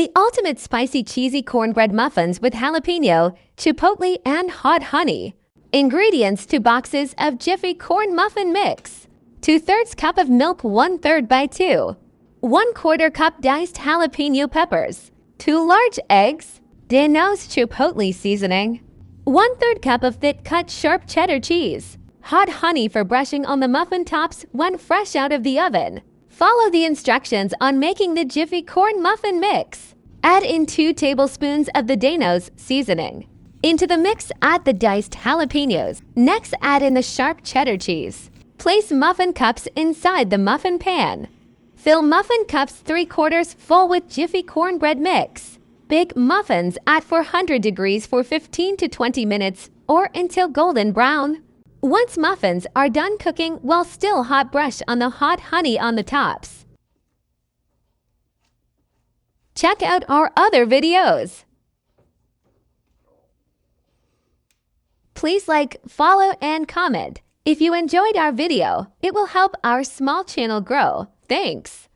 The ultimate spicy cheesy cornbread muffins with jalapeno, chipotle, and hot honey. Ingredients: 2 boxes of Jiffy corn muffin mix, 2/3 cup of milk 1/3 by 2, 1/4 cup diced jalapeno peppers, 2 large eggs, Dano's chipotle seasoning, 1/3 cup of thick cut sharp cheddar cheese, hot honey for brushing on the muffin tops when fresh out of the oven. Follow the instructions on making the Jiffy corn muffin mix. Add in 2 tablespoons of the Dano's seasoning. Into the mix, add the diced jalapeños. Next, add in the sharp cheddar cheese. Place muffin cups inside the muffin pan. Fill muffin cups 3/4 full with Jiffy cornbread mix. Bake muffins at 400 degrees for 15 to 20 minutes or until golden brown. Once muffins are done cooking while still hot, brush on the hot honey on the tops. Check out our other videos. Please like, follow, and comment. If you enjoyed our video, it will help our small channel grow. Thanks.